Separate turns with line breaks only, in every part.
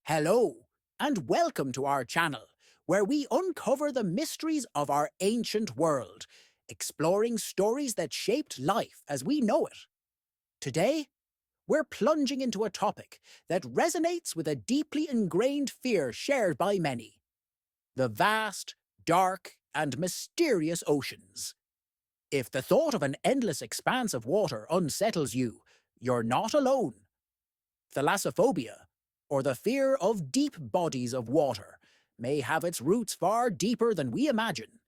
Hello, and welcome to our channel, where we uncover the mysteries of our ancient world, exploring stories that shaped life as we know it. Today, we're plunging into a topic that resonates with a deeply ingrained fear shared by many: the vast, dark, and mysterious oceans. If the thought of an endless expanse of water unsettles you, you're not alone. Thalassophobia, or the fear of deep bodies of water, may have its roots far deeper than we imagine,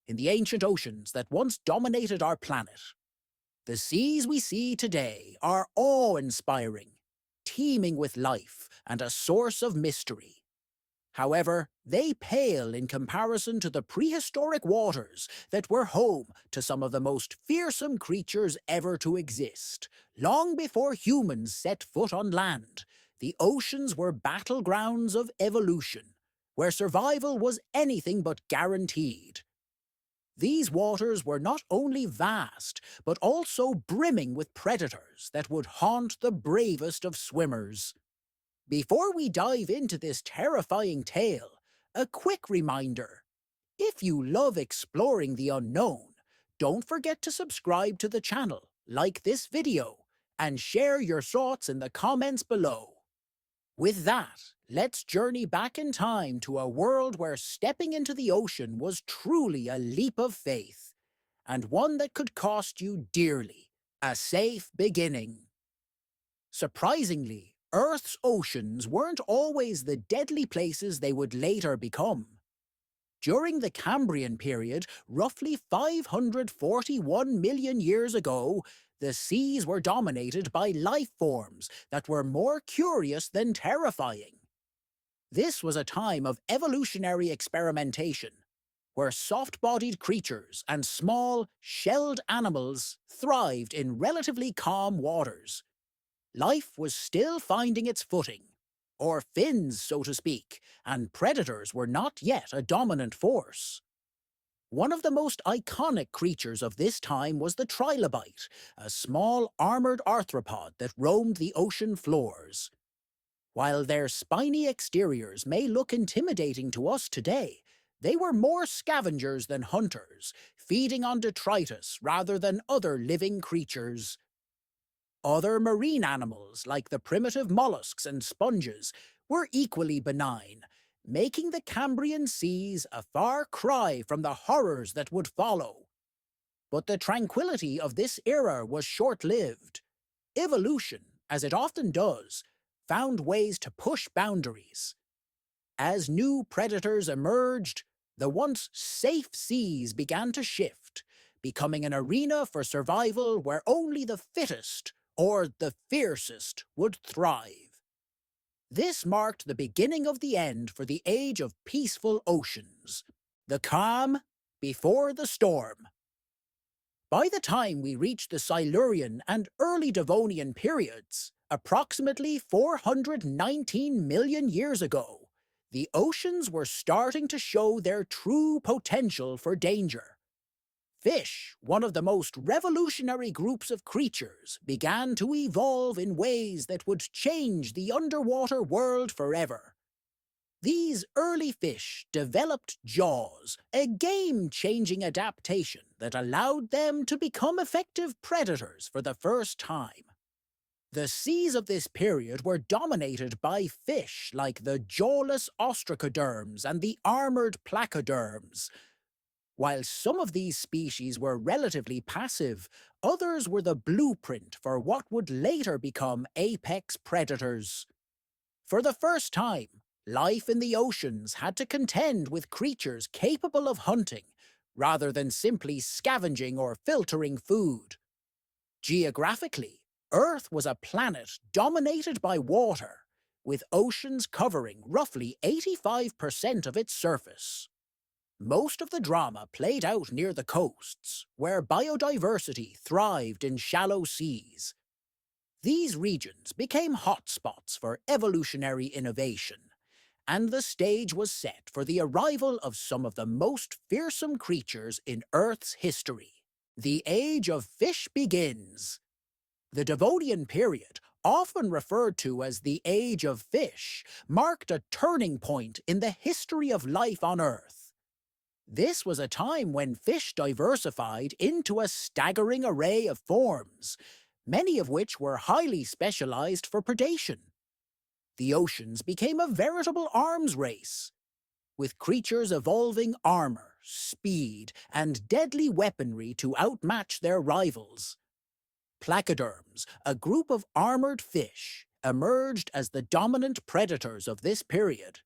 in the ancient oceans that once dominated our planet. The seas we see today are awe-inspiring, teeming with life and a source of mystery. However, they pale in comparison to the prehistoric waters that were home to some of the most fearsome creatures ever to exist. Long before humans set foot on land, the oceans were battlegrounds of evolution, where survival was anything but guaranteed. These waters were not only vast, but also brimming with predators that would haunt the bravest of swimmers. Before we dive into this terrifying tale, a quick reminder: if you love exploring the unknown, don't forget to subscribe to the channel, like this video, and share your thoughts in the comments below. With that, let's journey back in time to a world where stepping into the ocean was truly a leap of faith, and one that could cost you dearly: a safe beginning. Surprisingly, Earth's oceans weren't always the deadly places they would later become. During the Cambrian period, roughly 541 million years ago, the seas were dominated by life forms that were more curious than terrifying. This was a time of evolutionary experimentation, where soft-bodied creatures and small, shelled animals thrived in relatively calm waters. Life was still finding its footing, or fins, so to speak, and predators were not yet a dominant force. One of the most iconic creatures of this time was the trilobite, a small armored arthropod that roamed the ocean floors. While their spiny exteriors may look intimidating to us today, they were more scavengers than hunters, feeding on detritus rather than other living creatures. Other marine animals, like the primitive mollusks and sponges, were equally benign, making the Cambrian seas a far cry from the horrors that would follow. But the tranquility of this era was short-lived. Evolution, as it often does, found ways to push boundaries. As new predators emerged, the once safe seas began to shift, becoming an arena for survival where only the fittest, or the fiercest, would thrive. This marked the beginning of the end for the age of peaceful oceans, the calm before the storm. By the time we reached the Silurian and early Devonian periods, approximately 419 million years ago, the oceans were starting to show their true potential for danger. Fish, one of the most revolutionary groups of creatures, began to evolve in ways that would change the underwater world forever. These early fish developed jaws, a game-changing adaptation that allowed them to become effective predators for the first time. The seas of this period were dominated by fish like the jawless ostracoderms and the armored placoderms. While some of these species were relatively passive, others were the blueprint for what would later become apex predators. For the first time, life in the oceans had to contend with creatures capable of hunting, rather than simply scavenging or filtering food. Geographically, Earth was a planet dominated by water, with oceans covering roughly 85% of its surface. Most of the drama played out near the coasts, where biodiversity thrived in shallow seas. These regions became hotspots for evolutionary innovation, and the stage was set for the arrival of some of the most fearsome creatures in Earth's history. The Age of Fish begins. The Devonian period, often referred to as the Age of Fish, marked a turning point in the history of life on Earth. This was a time when fish diversified into a staggering array of forms, many of which were highly specialized for predation. The oceans became a veritable arms race, with creatures evolving armor, speed, and deadly weaponry to outmatch their rivals. Placoderms, a group of armored fish, emerged as the dominant predators of this period.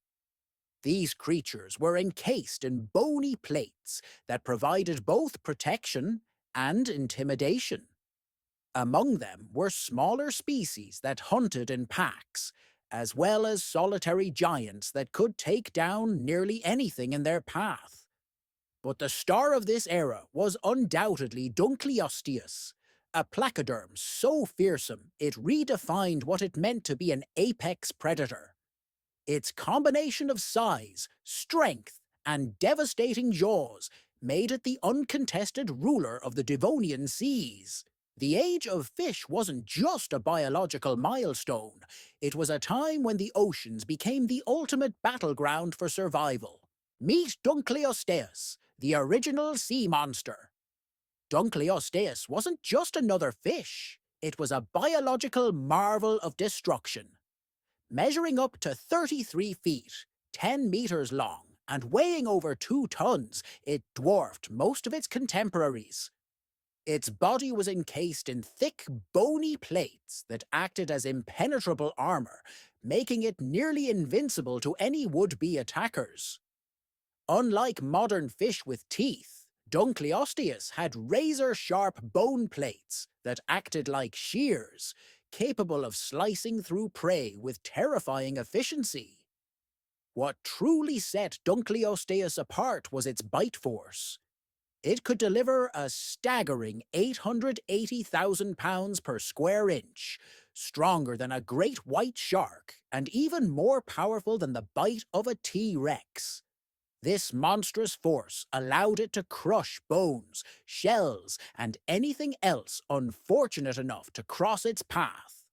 These creatures were encased in bony plates that provided both protection and intimidation. Among them were smaller species that hunted in packs, as well as solitary giants that could take down nearly anything in their path. But the star of this era was undoubtedly Dunkleosteus, a placoderm so fearsome it redefined what it meant to be an apex predator. Its combination of size, strength, and devastating jaws made it the uncontested ruler of the Devonian seas. The Age of Fish wasn't just a biological milestone, it was a time when the oceans became the ultimate battleground for survival. Meet Dunkleosteus, the original sea monster. Dunkleosteus wasn't just another fish, it was a biological marvel of destruction. Measuring up to 33 feet, 10 meters long, and weighing over 2 tons, it dwarfed most of its contemporaries. Its body was encased in thick, bony plates that acted as impenetrable armor, making it nearly invincible to any would-be attackers. Unlike modern fish with teeth, Dunkleosteus had razor-sharp bone plates that acted like shears, capable of slicing through prey with terrifying efficiency. What truly set Dunkleosteus apart was its bite force. It could deliver a staggering 880,000 pounds per square inch, stronger than a great white shark, and even more powerful than the bite of a T-Rex. This monstrous force allowed it to crush bones, shells, and anything else unfortunate enough to cross its path.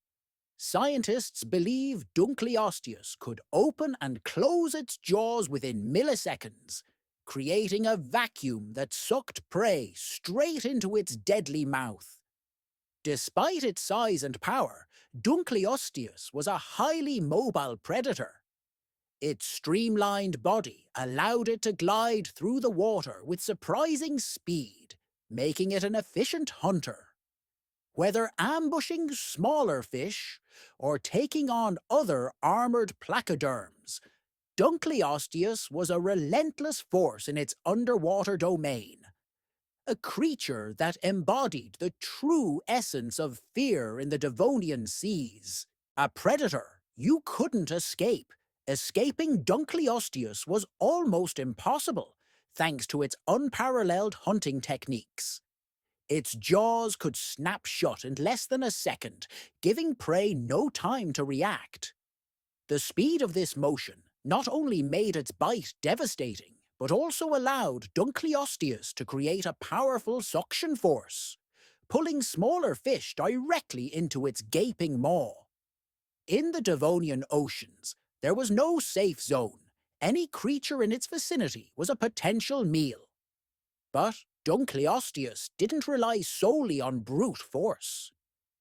Scientists believe Dunkleosteus could open and close its jaws within milliseconds, creating a vacuum that sucked prey straight into its deadly mouth. Despite its size and power, Dunkleosteus was a highly mobile predator. Its streamlined body allowed it to glide through the water with surprising speed, making it an efficient hunter. Whether ambushing smaller fish or taking on other armored placoderms, Dunkleosteus was a relentless force in its underwater domain. A creature that embodied the true essence of fear in the Devonian seas. A predator you couldn't escape. Escaping Dunkleosteus was almost impossible, thanks to its unparalleled hunting techniques. Its jaws could snap shut in less than a second, giving prey no time to react. The speed of this motion not only made its bite devastating, but also allowed Dunkleosteus to create a powerful suction force, pulling smaller fish directly into its gaping maw. In the Devonian oceans, there was no safe zone. Any creature in its vicinity was a potential meal. But Dunkleosteus didn't rely solely on brute force.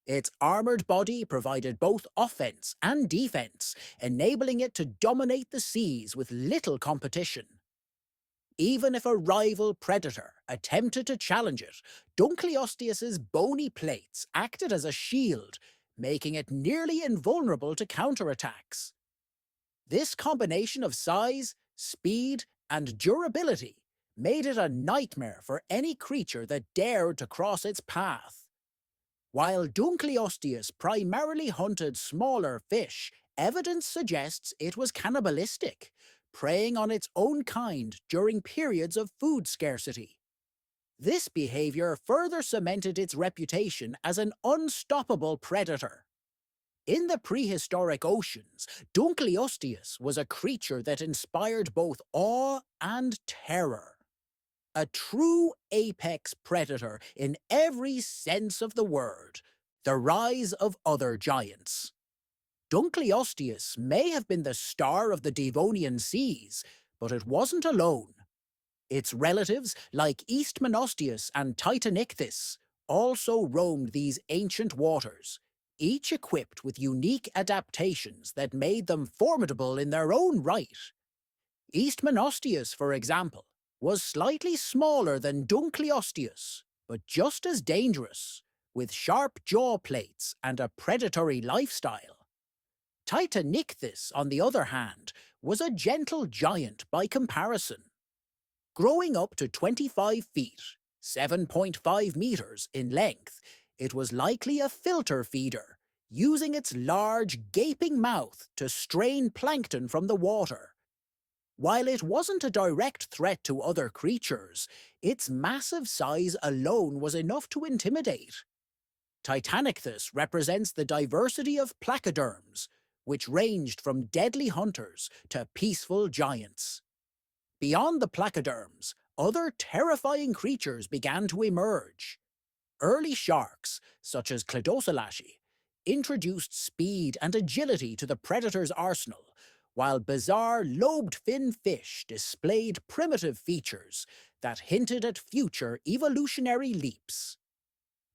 Its armored body provided both offense and defense, enabling it to dominate the seas with little competition. Even if a rival predator attempted to challenge it, Dunkleosteus's bony plates acted as a shield, making it nearly invulnerable to counterattacks. This combination of size, speed, and durability made it a nightmare for any creature that dared to cross its path. While Dunkleosteus primarily hunted smaller fish, evidence suggests it was cannibalistic, preying on its own kind during periods of food scarcity. This behavior further cemented its reputation as an unstoppable predator. In the prehistoric oceans, Dunkleosteus was a creature that inspired both awe and terror. A true apex predator in every sense of the word, The rise of other giants. Dunkleosteus may have been the star of the Devonian seas, but it wasn't alone. Its relatives, like Eastmonosteus and Titanichthys, also roamed these ancient waters, each equipped with unique adaptations that made them formidable in their own right. Eastmonosteus, for example, was slightly smaller than Dunkleosteus, but just as dangerous, with sharp jaw plates and a predatory lifestyle. Titanichthys, on the other hand, was a gentle giant by comparison. Growing up to 25 feet, 7.5 meters in length, it was likely a filter feeder, using its large, gaping mouth to strain plankton from the water. While it wasn't a direct threat to other creatures, its massive size alone was enough to intimidate. Titanichthys represents the diversity of placoderms, which ranged from deadly hunters to peaceful giants. Beyond the placoderms, other terrifying creatures began to emerge. Early sharks, such as Cladocelashi, introduced speed and agility to the predator's arsenal, while bizarre lobed fin fish displayed primitive features that hinted at future evolutionary leaps.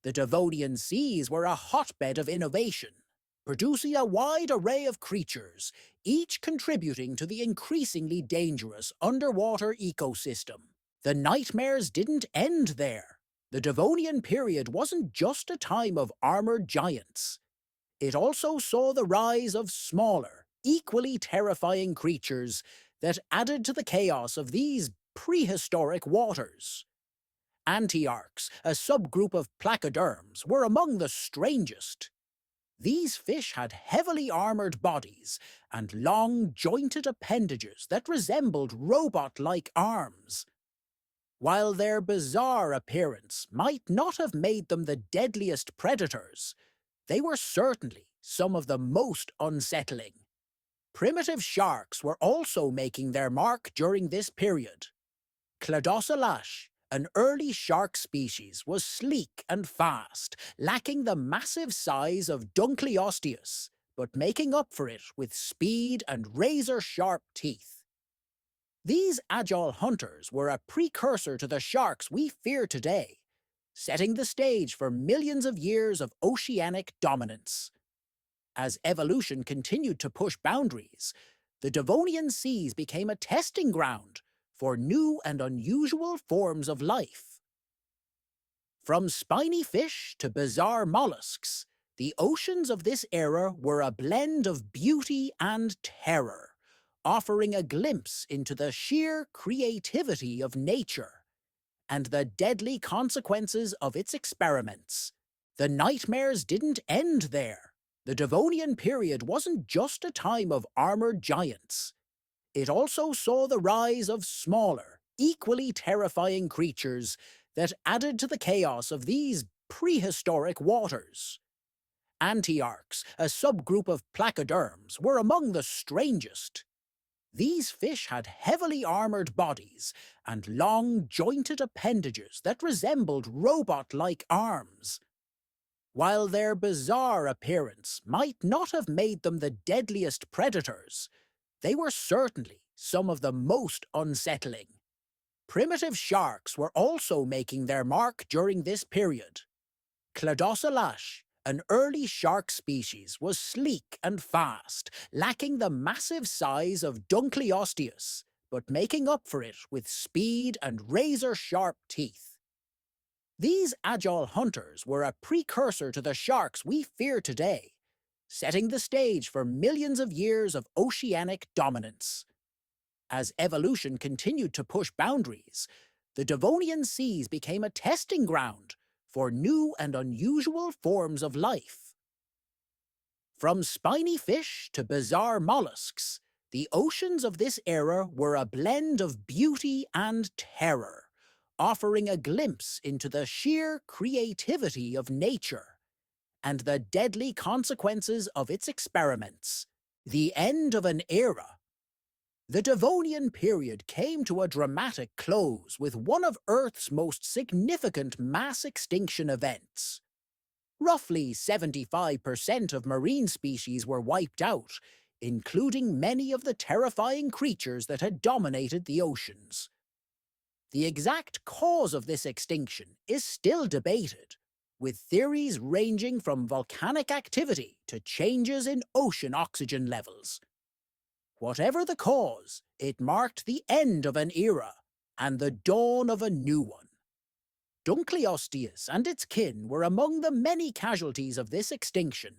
The Devonian seas were a hotbed of innovation, producing a wide array of creatures, each contributing to the increasingly dangerous underwater ecosystem. The nightmares didn't end there. The Devonian period wasn't just a time of armored giants. It also saw the rise of smaller, equally terrifying creatures that added to the chaos of these prehistoric waters. Antiarchs, a subgroup of placoderms, were among the strangest. These fish had heavily armored bodies and long, jointed appendages that resembled robot-like arms. While their bizarre appearance might not have made them the deadliest predators, they were certainly some of the most unsettling. Primitive sharks were also making their mark during this period. Cladocelash, an early shark species, was sleek and fast, lacking the massive size of Dunkleosteus, but making up for it with speed and razor-sharp teeth. These agile hunters were a precursor to the sharks we fear today, setting the stage for millions of years of oceanic dominance. As evolution continued to push boundaries, the Devonian seas became a testing ground for new and unusual forms of life. From spiny fish to bizarre mollusks, the oceans of this era were a blend of beauty and terror, offering a glimpse into the sheer creativity of nature and the deadly consequences of its experiments. The nightmares didn't end there. The Devonian period wasn't just a time of armored giants. It also saw the rise of smaller, equally terrifying creatures that added to the chaos of these prehistoric waters. Antiarchs, a subgroup of placoderms, were among the strangest. These fish had heavily armored bodies and long, jointed appendages that resembled robot-like arms. While their bizarre appearance might not have made them the deadliest predators, they were certainly some of the most unsettling. Primitive sharks were also making their mark during this period. Cladocelash, an early shark species, was sleek and fast, lacking the massive size of Dunkleosteus, but making up for it with speed and razor-sharp teeth. These agile hunters were a precursor to the sharks we fear today, setting the stage for millions of years of oceanic dominance. As evolution continued to push boundaries, the Devonian seas became a testing ground for new and unusual forms of life. From spiny fish to bizarre mollusks, the oceans of this era were a blend of beauty and terror, offering a glimpse into the sheer creativity of nature and the deadly consequences of its experiments. The end of an era. The Devonian period came to a dramatic close with one of Earth's most significant mass extinction events. Roughly 75% of marine species were wiped out, including many of the terrifying creatures that had dominated the oceans. The exact cause of this extinction is still debated, with theories ranging from volcanic activity to changes in ocean oxygen levels. Whatever the cause, it marked the end of an era and the dawn of a new one. Dunkleosteus and its kin were among the many casualties of this extinction.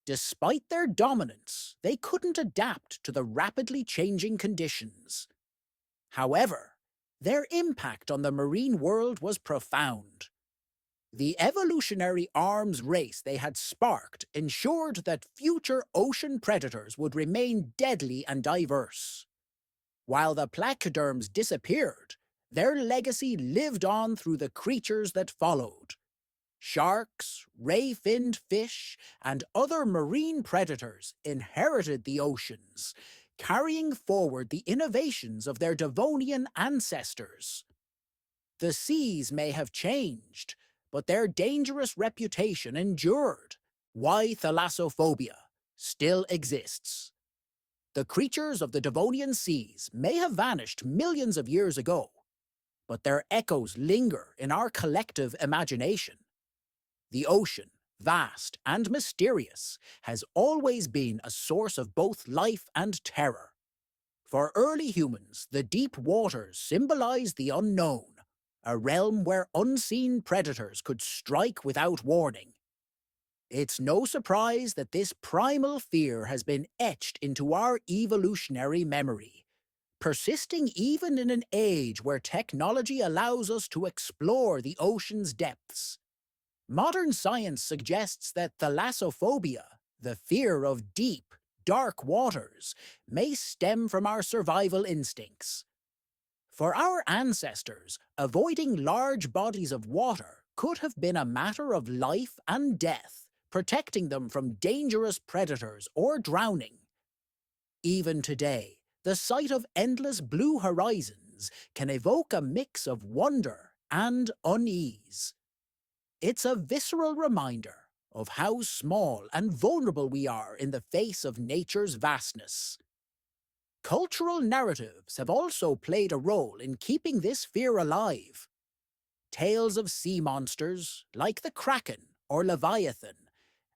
Despite their dominance, they couldn't adapt to the rapidly changing conditions. However, their impact on the marine world was profound. The evolutionary arms race they had sparked ensured that future ocean predators would remain deadly and diverse. While the placoderms disappeared, their legacy lived on through the creatures that followed. Sharks, ray-finned fish, and other marine predators inherited the oceans, carrying forward the innovations of their Devonian ancestors. The seas may have changed, but their dangerous reputation endured. Why thalassophobia still exists. The creatures of the Devonian seas may have vanished millions of years ago, but their echoes linger in our collective imagination. The ocean, vast and mysterious, has always been a source of both life and terror. For early humans, the deep waters symbolized the unknown, a realm where unseen predators could strike without warning. It's no surprise that this primal fear has been etched into our evolutionary memory, persisting even in an age where technology allows us to explore the ocean's depths. Modern science suggests that thalassophobia, the fear of deep, dark waters, may stem from our survival instincts. For our ancestors, avoiding large bodies of water could have been a matter of life and death, protecting them from dangerous predators or drowning. Even today, the sight of endless blue horizons can evoke a mix of wonder and unease. It's a visceral reminder of how small and vulnerable we are in the face of nature's vastness. Cultural narratives have also played a role in keeping this fear alive. Tales of sea monsters, like the Kraken or Leviathan,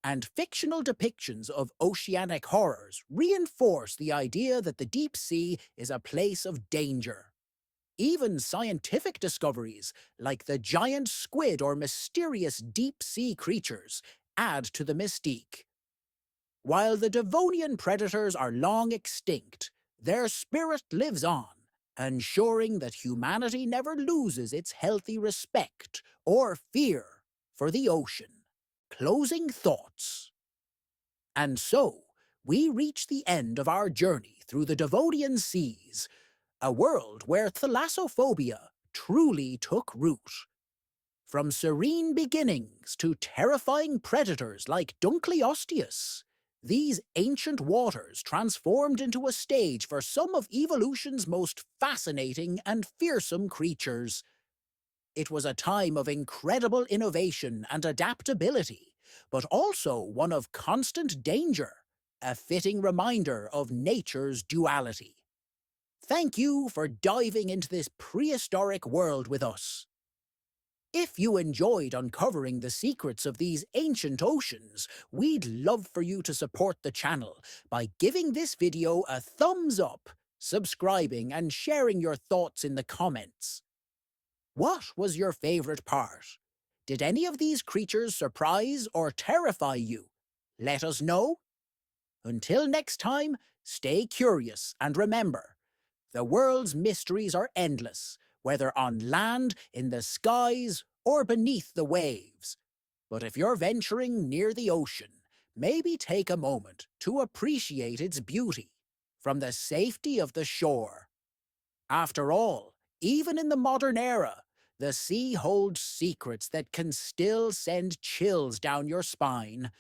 and fictional depictions of oceanic horrors reinforce the idea that the deep sea is a place of danger. Even scientific discoveries, like the giant squid or mysterious deep-sea creatures, add to the mystique. While the Devonian predators are long extinct, their spirit lives on, ensuring that humanity never loses its healthy respect or fear for the ocean. Closing thoughts. And so, we reach the end of our journey through the Devonian seas, a world where thalassophobia truly took root. From serene beginnings to terrifying predators like Dunkleosteus, these ancient waters transformed into a stage for some of evolution's most fascinating and fearsome creatures. It was a time of incredible innovation and adaptability, but also one of constant danger, a fitting reminder of nature's duality. Thank you for diving into this prehistoric world with us. If you enjoyed uncovering the secrets of these ancient oceans, we'd love for you to support the channel by giving this video a thumbs up, subscribing and sharing your thoughts in the comments. What was your favourite part? Did any of these creatures surprise or terrify you? Let us know. Until next time, stay curious and remember, the world's mysteries are endless, whether on land, in the skies, or beneath the waves. But if you're venturing near the ocean, maybe take a moment to appreciate its beauty from the safety of the shore. After all, even in the modern era, the sea holds secrets that can still send chills down your spine.